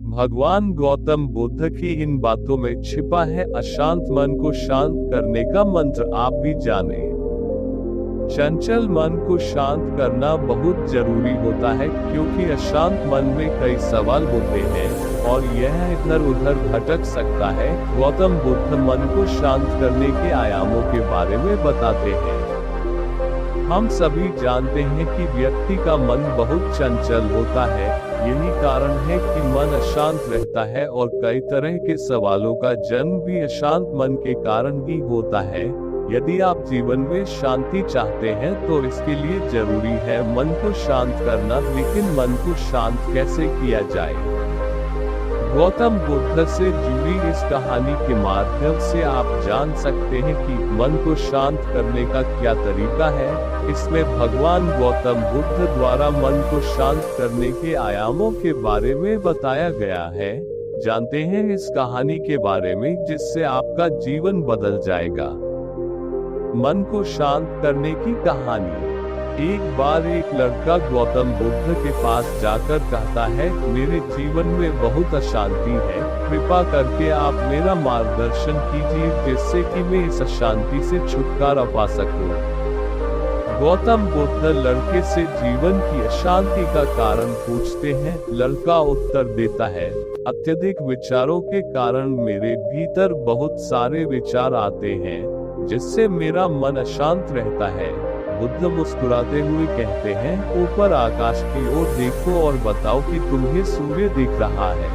भगवान गौतम बुद्ध की इन बातों में छिपा है अशांत मन को शांत करने का मंत्र। आप भी जाने। चंचल मन को शांत करना बहुत जरूरी होता है, क्योंकि अशांत मन में कई सवाल होते हैं और यह इधर उधर भटक सकता है। गौतम बुद्ध मन को शांत करने के आयामों के बारे में बताते हैं। हम सभी जानते हैं कि व्यक्ति का मन बहुत चंचल होता है। यही कारण है कि मन अशांत रहता है और कई तरह के सवालों का जन्म भी अशांत मन के कारण ही होता है। यदि आप जीवन में शांति चाहते हैं तो इसके लिए जरूरी है मन को शांत करना। लेकिन मन को शांत कैसे किया जाए? गौतम बुद्ध से जुड़ी इस कहानी के माध्यम से आप जान सकते हैं कि मन को शांत करने का क्या तरीका है। इसमें भगवान गौतम बुद्ध द्वारा मन को शांत करने के आयामों के बारे में बताया गया है। जानते हैं इस कहानी के बारे में, जिससे आपका जीवन बदल जाएगा। मन को शांत करने की कहानी। एक बार एक लड़का गौतम बुद्ध के पास जाकर कहता है, मेरे जीवन में बहुत अशांति है, कृपा करके आप मेरा मार्गदर्शन कीजिए जिससे कि मैं इस अशांति से छुटकारा पा सकूं। गौतम बुद्ध लड़के से जीवन की अशांति का कारण पूछते हैं। लड़का उत्तर देता है, अत्यधिक विचारों के कारण मेरे भीतर बहुत सारे विचार आते हैं, जिससे मेरा मन अशांत रहता है। बुद्ध मुस्कुराते हुए कहते हैं, ऊपर आकाश की ओर देखो और बताओ कि तुम्हें सूर्य दिख रहा है।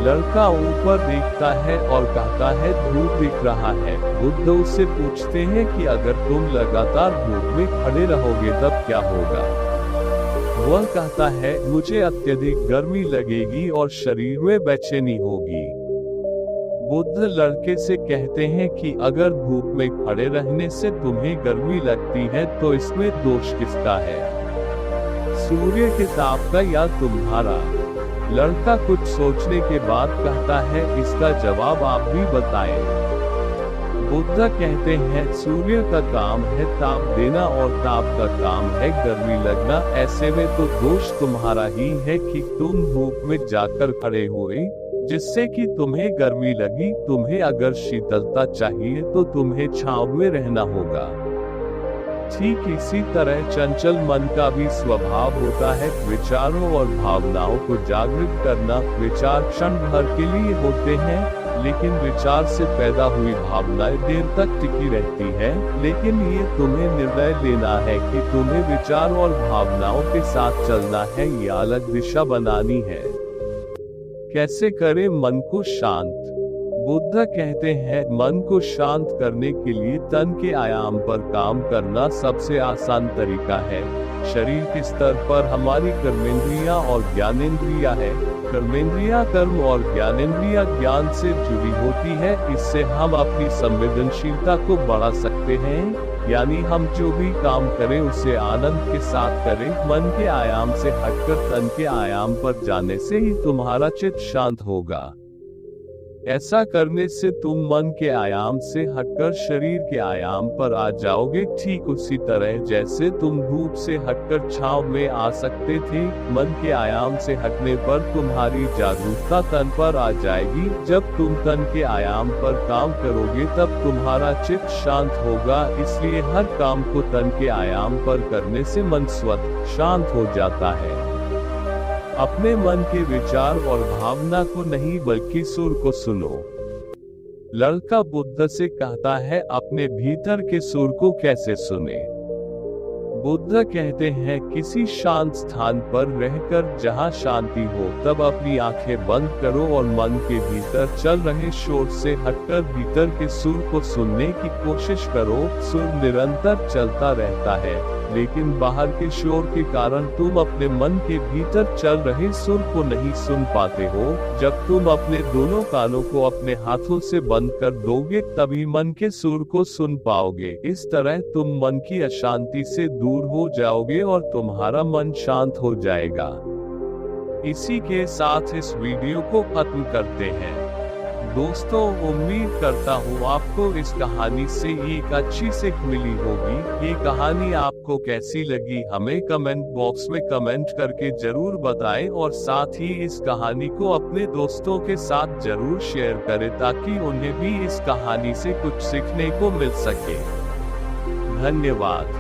लड़का ऊपर देखता है और कहता है, धूप दिख रहा है। बुद्ध उससे पूछते हैं कि अगर तुम लगातार धूप में खड़े रहोगे तब क्या होगा? वह कहता है, मुझे अत्यधिक गर्मी लगेगी और शरीर में बेचैनी होगी। बुद्ध लड़के से कहते हैं कि अगर धूप में खड़े रहने से तुम्हें गर्मी लगती है तो इसमें दोष किसका है, सूर्य के ताप का या तुम्हारा? लड़का कुछ सोचने के बाद कहता है, इसका जवाब आप भी बताएं। बुद्ध कहते हैं, सूर्य का काम है ताप देना और ताप का काम है गर्मी लगना। ऐसे में तो दोष तुम्हारा ही है कि तुम धूप में जाकर खड़े हुए, जिससे कि तुम्हें गर्मी लगी। तुम्हें अगर शीतलता चाहिए तो तुम्हें छांव में रहना होगा। ठीक इसी तरह चंचल मन का भी स्वभाव होता है विचारों और भावनाओं को जागृत करना। विचार क्षण भर के लिए होते हैं, लेकिन विचार से पैदा हुई भावनाएं देर तक टिकी रहती है। लेकिन ये तुम्हें निर्णय लेना है कि तुम्हें विचार और भावनाओं के साथ चलना है या अलग दिशा बनानी है। कैसे करें मन को शांत? बुद्ध कहते हैं, मन को शांत करने के लिए तन के आयाम पर काम करना सबसे आसान तरीका है। शरीर के स्तर पर हमारी कर्मेंद्रियां और ज्ञानेंद्रियां है। कर्मेंद्रियां कर्म और ज्ञानेंद्रियां ज्ञान से जुड़ी होती है। इससे हम अपनी संवेदनशीलता को बढ़ा सकते हैं, यानी हम जो भी काम करें उसे आनंद के साथ करें। मन के आयाम से हटकर तन के आयाम पर जाने से ही तुम्हारा चित्त शांत होगा। ऐसा करने से तुम मन के आयाम से हटकर शरीर के आयाम पर आ जाओगे, ठीक उसी तरह जैसे तुम धूप से हटकर छांव में आ सकते थे। मन के आयाम से हटने पर तुम्हारी जागरूकता तन पर आ जाएगी। जब तुम तन के आयाम पर काम करोगे तब तुम्हारा चित्त शांत होगा। इसलिए हर काम को तन के आयाम पर करने से मन स्वतः शांत हो जाता है। अपने मन के विचार और भावना को नहीं बल्कि सुर को सुनो। लड़का बुद्ध से कहता है, अपने भीतर के सुर को कैसे सुने? बुद्ध कहते हैं, किसी शांत स्थान पर रहकर जहां शांति हो तब अपनी आंखें बंद करो और मन के भीतर चल रहे शोर से हटकर भीतर के सुर को सुनने की कोशिश करो। सुर निरंतर चलता रहता है, लेकिन बाहर के शोर के कारण तुम अपने मन के भीतर चल रहे सुर को नहीं सुन पाते हो। जब तुम अपने दोनों कानों को अपने हाथों से बंद कर दोगे तभी मन के सुर को सुन पाओगे। इस तरह तुम मन की अशांति से दूर हो जाओगे और तुम्हारा मन शांत हो जाएगा। इसी के साथ इस वीडियो को खत्म करते हैं। दोस्तों, उम्मीद करता हूँ आपको इस कहानी से एक अच्छी सीख मिली होगी। ये कहानी आपको कैसी लगी हमें कमेंट बॉक्स में कमेंट करके जरूर बताएं और साथ ही इस कहानी को अपने दोस्तों के साथ जरूर शेयर करें ताकि उन्हें भी इस कहानी से कुछ सीखने को मिल सके। धन्यवाद।